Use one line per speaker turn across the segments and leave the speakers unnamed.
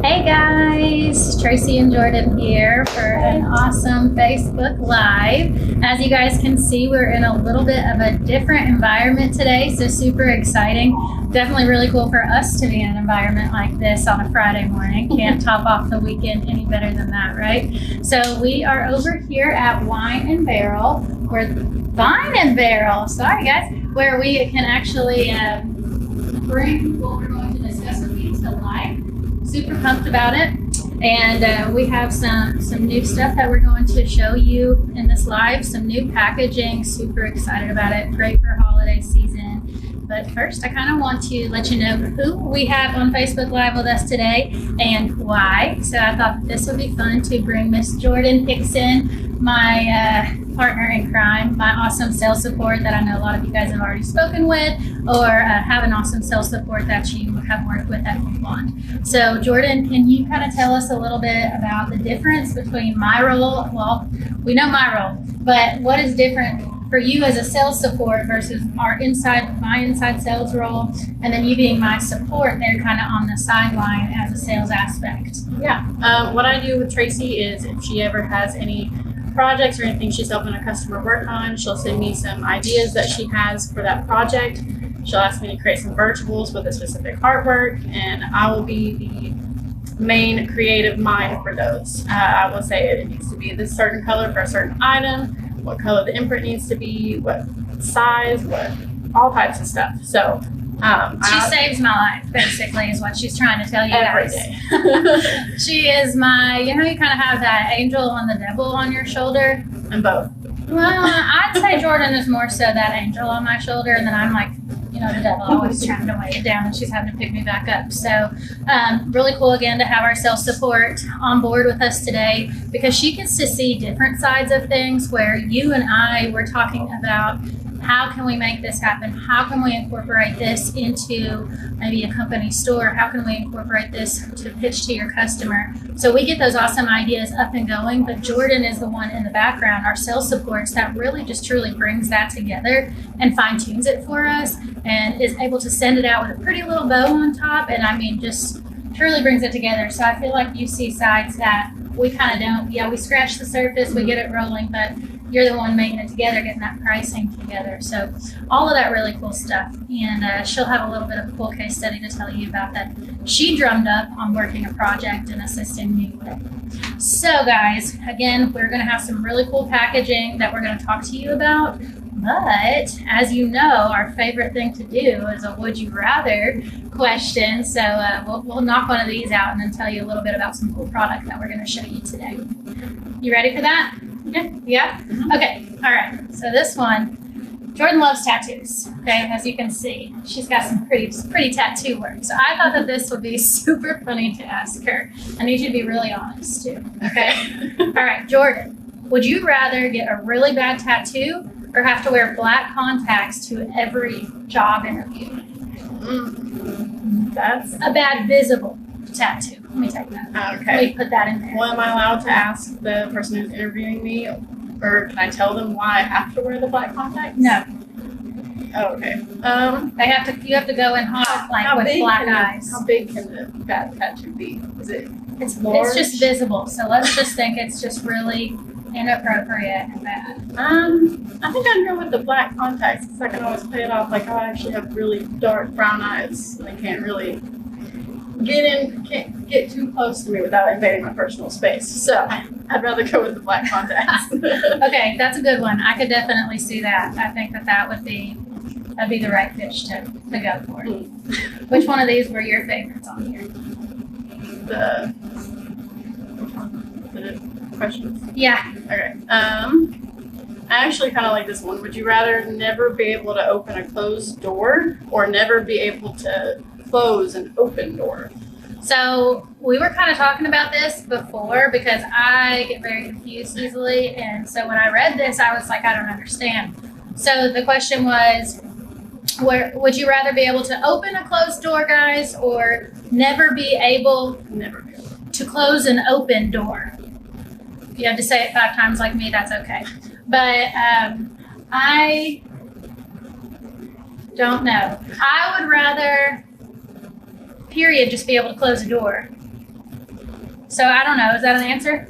Hey guys, Tracy and Jordan here for an awesome Facebook Live. As you guys can see, we're in a little bit of a different environment today, so super exciting. Definitely really cool for us to be in an environment like this on a Friday morning. Can't top off the weekend any better than that, right? So we are over here at Wine and Barrel, sorry guys, where we can actually bring what we're going to discuss with you to life. Super pumped about it, and we have some new stuff that we're going to show you in this live, some new packaging. Super excited about it. Great for holiday season. But first, I kind of want to let you know who we have on Facebook Live with us today and why. So I thought this would be fun to bring Miss Jordan Hickson, my partner in crime, my awesome sales support that I know a lot of you guys have already spoken with, or have an awesome sales support that you have worked with at Blonde. So Jordan, can you kind of tell us a little bit about the difference between my role? Well, we know my role, but what is different for you as a sales support versus my inside sales role, and then you being my support there kind of on the sideline as a sales aspect?
Yeah. What I do with Tracy is if she ever has any projects or anything she's helping a customer work on, she'll send me some ideas that she has for that project. She'll ask me to create some virtuals with a specific artwork, and I will be the main creative mind for those. I will say it needs to be this certain color for a certain item, what color the imprint needs to be, what size, all types of stuff. So
she saves my life, basically, is what she's trying to tell you
every
guys.
day.
She is my, you kind of have that angel and the devil on your shoulder.
And both.
Well, I'd say Jordan is more so that angel on my shoulder, and then I'm like, the devil always trying to weigh it down, and she's having to pick me back up. So really cool again to have our sales support on board with us today, because she gets to see different sides of things where you and I were talking about how can we make this happen? How can we incorporate this into maybe a company store? How can we incorporate this to pitch to your customer? So we get those awesome ideas up and going, but Jordan is the one in the background, our sales supports, that really just truly brings that together and fine tunes it for us and is able to send it out with a pretty little bow on top. And I mean, just truly brings it together. So I feel like you see sides that we kind of don't. Yeah, we scratch the surface, we get it rolling, but you're the one making it together, getting that pricing together. So all of that really cool stuff. And she'll have a little bit of a cool case study to tell you about that she drummed up on working a project and assisting me with. So guys, again, we're going to have some really cool packaging that we're going to talk to you about. But as you know, our favorite thing to do is a would you rather question. So we'll knock one of these out and then tell you a little bit about some cool product that we're going to show you today. You ready for that? Yeah? Okay. All right. So this one, Jordan loves tattoos. Okay, as you can see, she's got some pretty tattoo work. So I thought that this would be super funny to ask her. I need you to be really honest too. Okay. All right, Jordan, would you rather get a really bad tattoo or have to wear black contacts to every job interview?
That's
a bad visible tattoo. Let me take that.
okay.
Let me put that in there.
Well, am I allowed to ask the person who's interviewing me, or can I tell them why I have to wear the black contacts?
No.
Oh, okay.
You have to go in hot, like with black eyes.
How big can the bad tattoo be? It's
just visible. So let's just think it's just really inappropriate and bad.
I think I'd go with the black contacts because I can always play it off like, oh, I actually have really dark brown eyes and they can't really can't get too close to me without invading my personal space. So I'd rather go with the black contacts.
Okay, that's a good one. I could definitely see that. I think that'd be the right pitch to go for. Which one of these were your favorites on here?
The questions?
Yeah.
Okay. I actually kind of like this one. Would you rather never be able to open a closed door or never be able to close an open door?
So we were kind of talking about this before because I get very confused easily. And so when I read this, I was like, I don't understand. So the question was, would you rather be able to open a closed door, guys, or never be able to close an open door? If you have to say it 5 times like me, that's okay. But I don't know. I would rather, period, just be able to close a door. So I don't know. Is that an answer?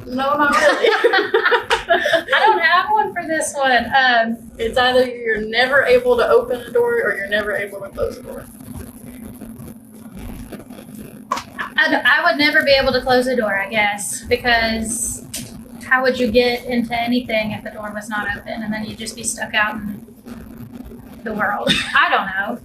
No, not really.
I don't have one for this one.
It's either you're never able to open a door or you're never able to close a door.
I would never be able to close a door, I guess, because how would you get into anything if the door was not open, and then you'd just be stuck out in the world? I don't know.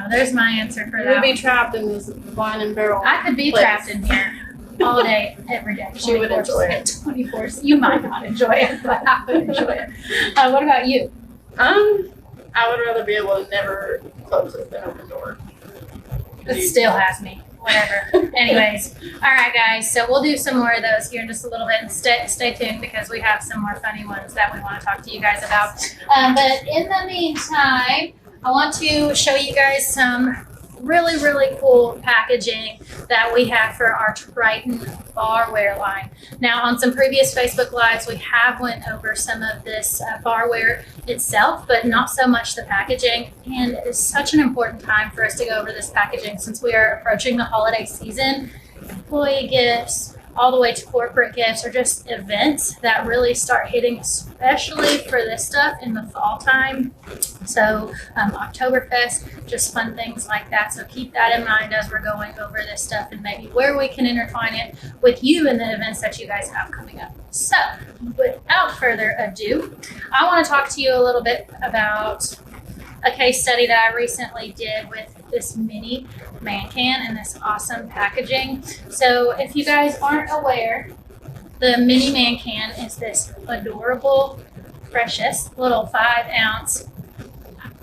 There's my answer for
You
that.
would be trapped in this wine and barrel.
I could be
place.
trapped in here all day, every day.
She would enjoy it.
24. You might not enjoy it, but I would enjoy it. What about you?
I would rather be able to never close it than open door.
It still has me. Whatever. Anyways, all right, guys. So we'll do some more of those here in just a little bit, and stay tuned because we have some more funny ones that we want to talk to you guys about. But in the meantime, I want to show you guys some really, really cool packaging that we have for our Tritan Barware line. Now, on some previous Facebook Lives, we have went over some of this barware itself, but not so much the packaging. And it is such an important time for us to go over this packaging since we are approaching the holiday season. Employee gifts, all the way to corporate gifts, or just events that really start hitting, especially for this stuff in the fall time. So Oktoberfest, just fun things like that. So keep that in mind as we're going over this stuff and maybe where we can intertwine it with you and the events that you guys have coming up. So without further ado, I want to talk to you a little bit about a case study that I recently did with this mini man can and this awesome packaging. So if you guys aren't aware, the mini man can is this adorable, precious little 5-ounce.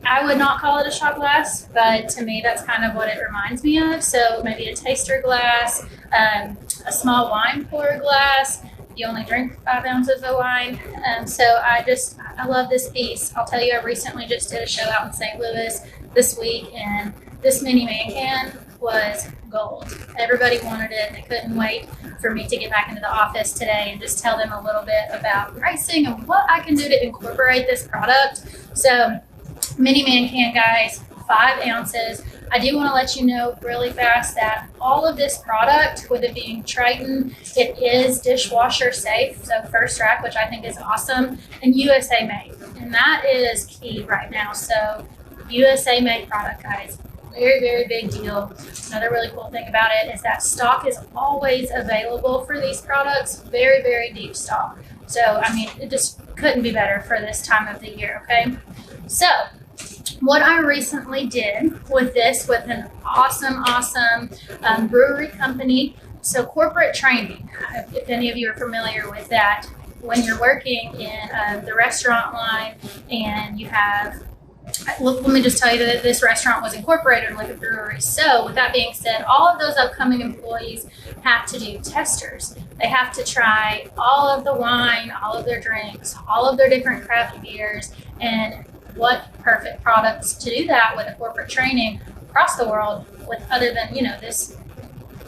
I would not call it a shot glass, but to me that's kind of what it reminds me of. So maybe a taster glass, a small wine pour glass. You only drink 5 ounces of wine. So I love this piece. I'll tell you, I recently just did a show out in St. Louis this week, and this mini man can was gold. Everybody wanted it. They couldn't wait for me to get back into the office today and just tell them a little bit about pricing and what I can do to incorporate this product. So mini man can, guys, 5 ounces. I do want to let you know really fast that all of this product, with it being Tritan, it is dishwasher safe, so first rack, which I think is awesome, and USA made. And that is key right now. So USA made product, guys. Very, very big deal. Another really cool thing about it is that stock is always available for these products. Very, very deep stock. So, I mean, it just couldn't be better for this time of the year, okay? So, what I recently did with this, with an awesome brewery company. So corporate training, if any of you are familiar with that, when you're working in the restaurant line and you have, let me just tell you that this restaurant was incorporated with a brewery. So with that being said, all of those upcoming employees have to do testers. They have to try all of the wine, all of their drinks, all of their different craft beers, and what perfect products to do that with a corporate training across the world with, other than, you know, this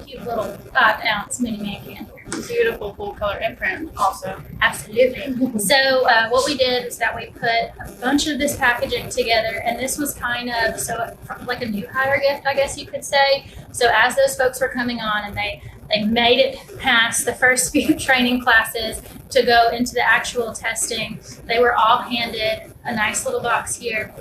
cute little 5 ounce mini man can.
Beautiful full color imprint also.
Absolutely. So what we did is that we put a bunch of this packaging together, and this was kind of like a new hire gift, I guess you could say. So as those folks were coming on and they made it past the first few training classes to go into the actual testing, they were all handed a nice little box here.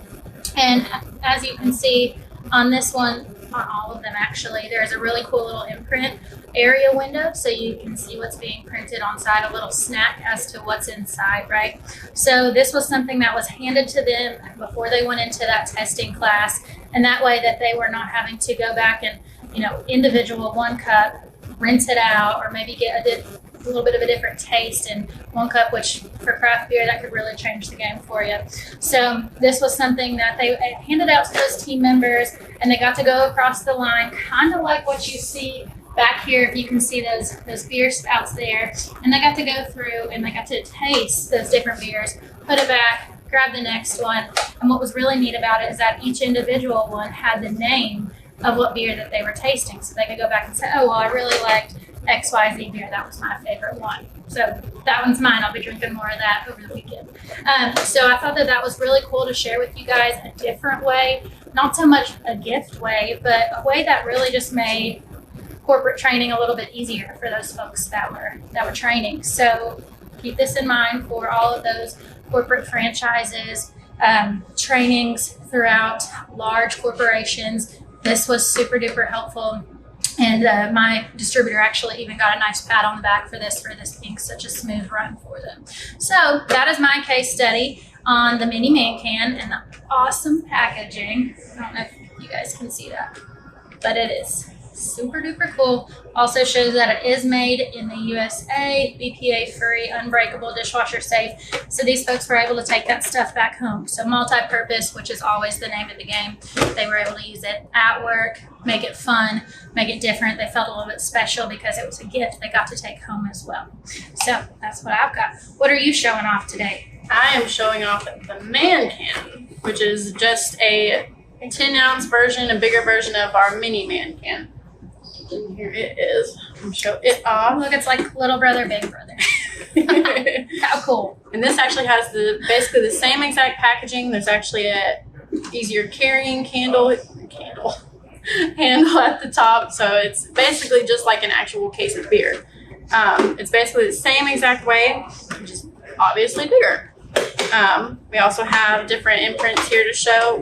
And as you can see on this one, on all of them actually, there's a really cool little imprint area window, so you can see what's being printed on side, a little snack as to what's inside, right? So this was something that was handed to them before they went into that testing class, and that way that they were not having to go back and, you know, individual one cup, rinse it out, or maybe get a little bit of a different taste in one cup, which for craft beer, that could really change the game for you. So this was something that they handed out to those team members, and they got to go across the line, kind of like what you see back here, if you can see those beer spouts there. And they got to go through and they got to taste those different beers, put it back, grab the next one. And what was really neat about it is that each individual one had the name of what beer that they were tasting. So they could go back and say, oh, well, I really liked XYZ beer. That was my favorite one. So that one's mine. I'll be drinking more of that over the weekend. So I thought that was really cool to share with you guys a different way, not so much a gift way, but a way that really just made corporate training a little bit easier for those folks that were training. So keep this in mind for all of those corporate franchises, trainings throughout large corporations. This was super duper helpful. And my distributor actually even got a nice pat on the back for this being such a smooth run for them. So that is my case study on the mini man can and the awesome packaging. I don't know if you guys can see that, but it is super duper cool. Also shows that it is made in the USA, BPA free, unbreakable, dishwasher safe. So these folks were able to take that stuff back home. So multi-purpose, which is always the name of the game. They were able to use it at work, make it fun, make it different. They felt a little bit special because it was a gift they got to take home as well. So that's what I've got. What are you showing off today?
I am showing off the man can, which is just a 10-ounce version, a bigger version of our mini man can. And here it is. I'm show it off.
Look, it's like little brother, big brother. How cool.
And this actually has basically the same exact packaging. There's actually a easier carrying handle at the top. So it's basically just like an actual case of beer. It's basically the same exact way, just obviously bigger. We also have different imprints here to show.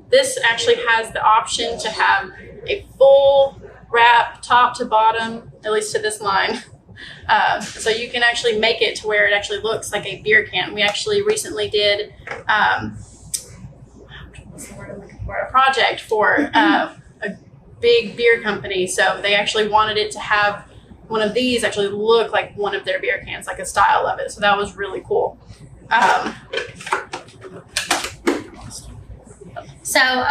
This actually has the option to have a full wrap top to bottom, at least to this line. So you can actually make it to where it actually looks like a beer can. We actually recently did what's the word I'm looking for? A project for a big beer company. So they actually wanted it to have one of these actually look like one of their beer cans, like a style of it. So that was really cool.
So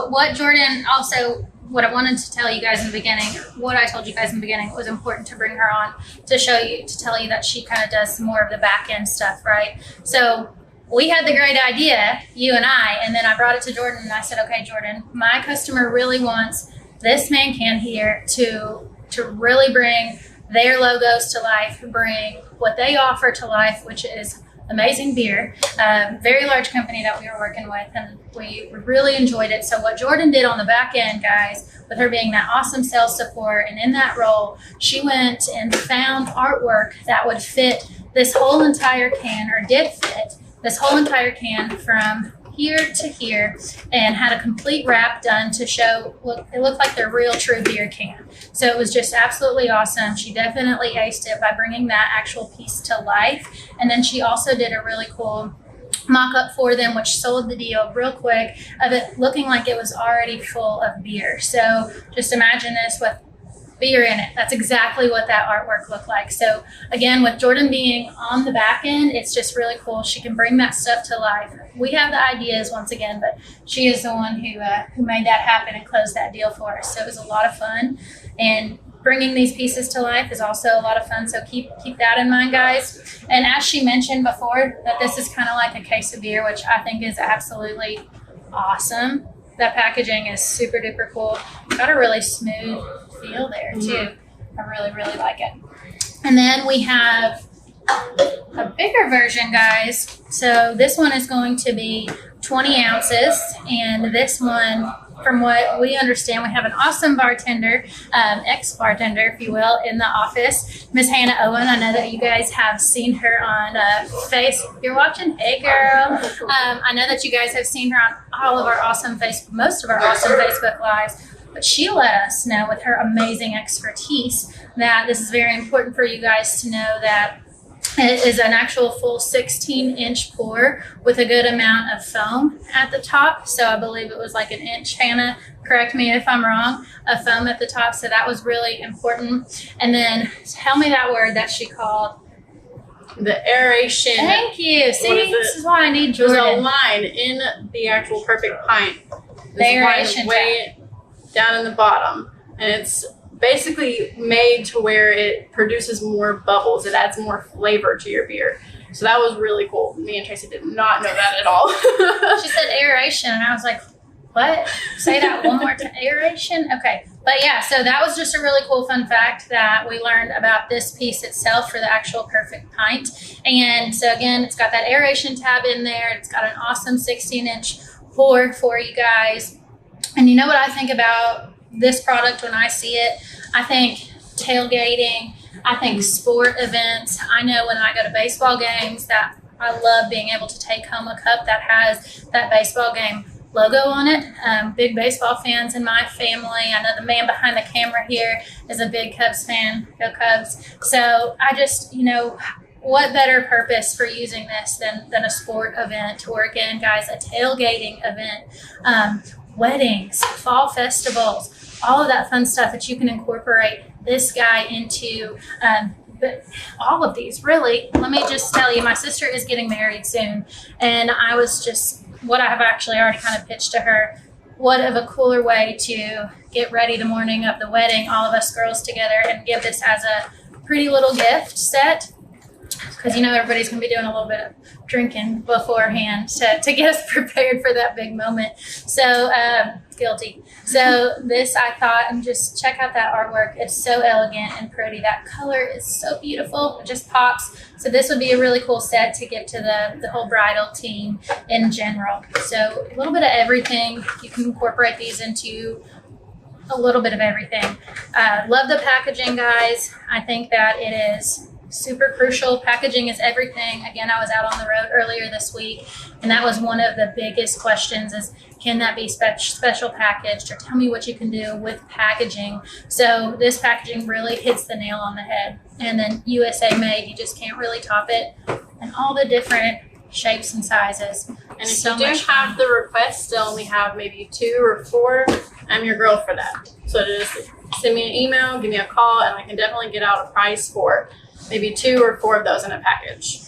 what Jordan also, what I wanted to tell you guys in the beginning, what I told you guys in the beginning, it was important to bring her on to tell you that she kind of does some more of the back end stuff, right? So we had the great idea, you and I, and then I brought it to Jordan and I said, okay, Jordan, my customer really wants this man can here to really bring their logos to life, bring what they offer to life, which is amazing beer, very large company that we were working with, and we really enjoyed it. So what Jordan did on the back end, guys, with her being that awesome sales support and in that role, she went and found artwork that would fit this whole entire can, or did fit this whole entire can from here to here, and had a complete wrap done to show, it looked like their real true beer can. So it was just absolutely awesome. She definitely aced it by bringing that actual piece to life. And then she also did a really cool mock-up for them, which sold the deal real quick, of it looking like it was already full of beer. So just imagine this with beer in it. That's exactly what that artwork looked like. So again, with Jordan being on the back end, it's just really cool. She can bring that stuff to life. We have the ideas once again, but she is the one who made that happen and closed that deal for us. So it was a lot of fun, and bringing these pieces to life is also a lot of fun. So keep that in mind, guys. And as she mentioned before, that this is kind of like a case of beer, which I think is absolutely awesome. That packaging is super duper cool. Got a really smooth feel there too. I really, really like it. And then we have a bigger version, guys. So this one is going to be 20 ounces. And this one, from what we understand, we have an awesome bartender, ex-bartender, if you will, in the office, Miss Hannah Owen. I know that you guys have seen her on You're watching? Hey, girl. I know that you guys have seen her on most of our awesome Facebook Lives. But she let us know with her amazing expertise that this is very important for you guys to know that it is an actual full 16-inch pour with a good amount of foam at the top. So I believe it was like an inch, Hannah, correct me if I'm wrong, of foam at the top. So that was really important. And then tell me that word that she called.
The aeration.
Thank you. See, this is why I need Jordan.
There's a line in the actual perfect pint.
The aeration
way down in the bottom, and it's basically made to where it produces more bubbles. It adds more flavor to your beer. So that was really cool. Me and Tracy did not know that at all.
She said aeration, and I was like, what? Say that one more time. Aeration? Okay. But yeah, so that was just a really cool fun fact that we learned about this piece itself for the actual perfect pint. And so again, it's got that aeration tab in there. It's got an awesome 16-inch pour for you guys. And you know what I think about this product when I see it. I think tailgating, I think sport events. I know when I go to baseball games that I love being able to take home a cup that has that baseball game logo on it. Big baseball fans in my family. I know the man behind the camera here is a big Cubs fan. Go Cubs. So I just, what better purpose for using this than a sport event, or again, guys, a tailgating event, weddings, fall festivals, all of that fun stuff that you can incorporate this guy into. But all of these, really, let me just tell you, my sister is getting married soon, and I was just, what I have actually already kind of pitched to her, what of a cooler way to get ready the morning of the wedding, all of us girls together, and give this as a pretty little gift set. Because everybody's going to be doing a little bit of drinking beforehand to get us prepared for that big moment. So, guilty. So this, I thought, and just check out that artwork. It's so elegant and pretty. That color is so beautiful. It just pops. So this would be a really cool set to give to the whole bridal team in general. So a little bit of everything. You can incorporate these into a little bit of everything. Love the packaging, guys. I think that it is super crucial. Packaging is everything. Again, I was out on the road earlier this week, and that was one of the biggest questions is, can that be special packaged, or tell me what you can do with packaging. So this packaging really hits the nail on the head. And then USA made, you just can't really top it. And all the different shapes and sizes.
And if you do have the request to only have maybe 2 or 4, I'm your girl for that. So just send me an email, give me a call, and I can definitely get out a price for maybe 2 or 4 of those in a package.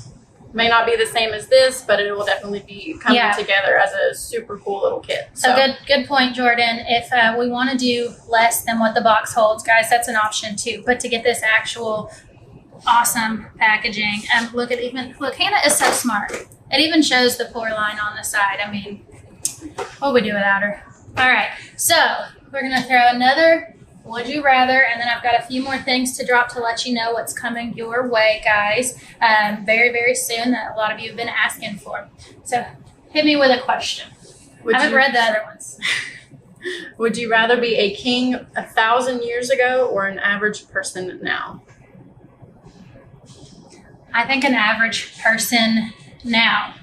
May not be the same as this, but it will definitely be coming together as a super cool little kit.
So good point, Jordan. If we want to do less than what the box holds, guys, that's an option too. But to get this actual awesome packaging, look, Hannah is so smart. It even shows the pour line on the side. I mean, what would we do without her? All right, so we're gonna throw another would you rather, and then I've got a few more things to drop to let you know what's coming your way, guys, very, very soon that a lot of you have been asking for. So hit me with a question. I haven't read the other ones.
Would you rather be a king 1,000 years ago or an average person now?
I think an average person now,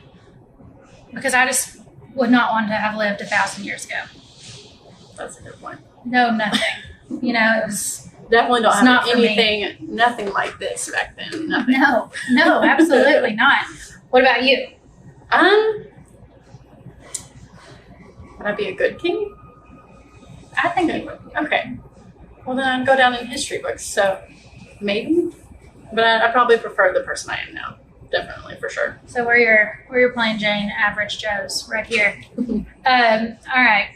because I just would not want to have lived 1,000 years ago.
That's a good point.
No, nothing. It was
definitely don't have anything, nothing like this back then. Nothing.
No, absolutely not. What about you?
Would I be a good king?
I think you would.
Okay. Well, then I'd go down in history books. So maybe, but I probably prefer the person I am now. Definitely, for sure.
So we're your plain Jane, average Joes, right here. All right.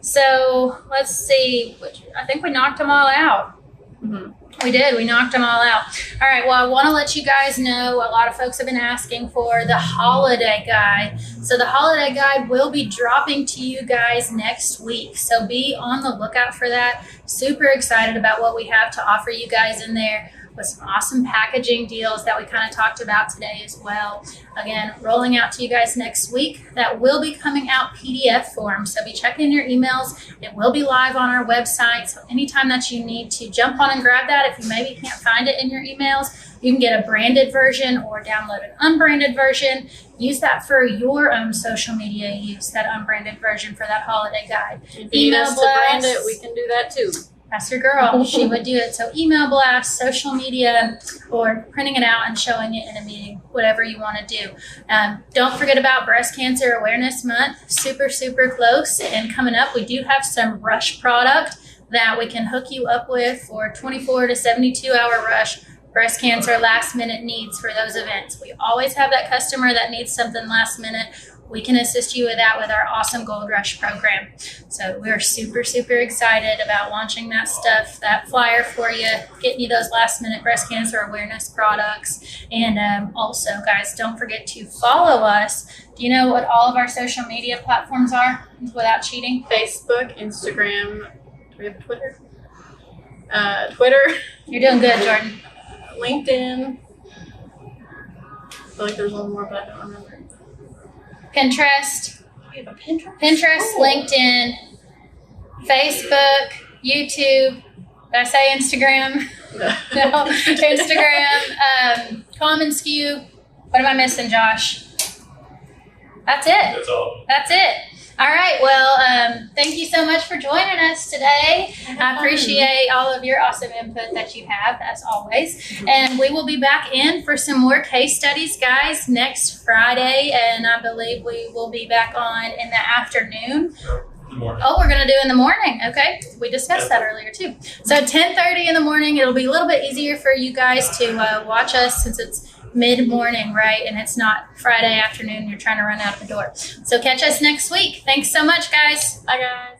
So let's see. I think we knocked them all out.
Mm-hmm.
We did. We knocked them all out. All right. Well, I want to let you guys know, a lot of folks have been asking for the holiday guide. So the holiday guide will be dropping to you guys next week. So be on the lookout for that. Super excited about what we have to offer you guys in there, with some awesome packaging deals that we kind of talked about today as well. Again, rolling out to you guys next week. That will be coming out PDF form, so be checking your emails. It will be live on our website, so anytime that you need to jump on and grab that, if you maybe can't find it in your emails, you can get a branded version or download an unbranded version. Use that for your own social media use, that unbranded version for that holiday guide.
If you need us to brand it, we can do that too.
That's your girl. She would do it. So email blast, social media, or printing it out and showing it in a meeting, whatever you want to do. Don't forget about Breast Cancer Awareness Month. Super, super close. And coming up, we do have some rush product that we can hook you up with for 24 to 72 hour rush breast cancer last minute needs for those events. We always have that customer that needs something last minute. We can assist you with that with our awesome Gold Rush program. So we're super, super excited about launching that stuff, that flyer for you, getting you those last minute breast cancer awareness products. And also, guys, don't forget to follow us. Do you know what all of our social media platforms are without cheating?
Facebook, Instagram. Do we have Twitter? Twitter.
You're doing good, Jordan.
LinkedIn. I feel like there's one more, but I don't remember.
Pinterest.
We have a Pinterest?
Pinterest, LinkedIn, Facebook, YouTube. Did I say Instagram? No, Instagram. Common Skew. What am I missing, Josh? That's it.
That's all.
That's it. All right. Well, thank you so much for joining us today. I appreciate all of your awesome input that you have, as always. And we will be back in for some more case studies, guys, next Friday. And I believe we will be back on in the afternoon.
In the morning.
Oh, we're going to do in the morning. Okay. We discussed that earlier, too. So 10:30 in the morning. It'll be a little bit easier for you guys to watch us since it's mid-morning, right? And it's not Friday afternoon. You're trying to run out of the door. So catch us next week. Thanks so much, guys.
Bye, guys.